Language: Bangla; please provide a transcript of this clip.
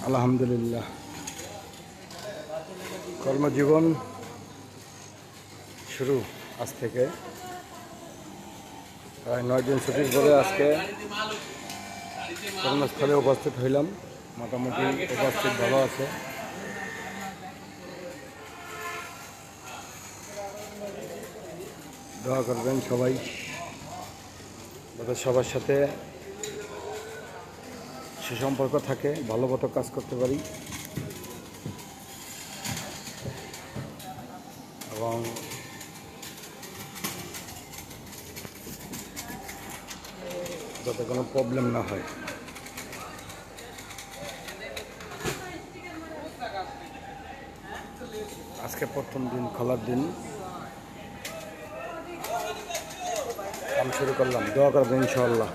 আলহামদুলিল্লাহ। কর্মজীবন শুরু আজ থেকে, প্রায় 9 দিন ছুটির পরে আজকে কর্মস্থলে উপস্থিত হইলাম। মোটামুটি উপস্থিত ভালো আছে। দোয়া করবেন সবাই, যাতে সবার সাথে সুসম্পর্ক থাকে, ভালো মতো কাজ করতে পারি এবং যাতে কোনো প্রবলেম না হয়। আজকে প্রথম দিন, খোলার দিন, কাম শুরু করলাম। দোয়া করবেন ইনশাআল্লাহ।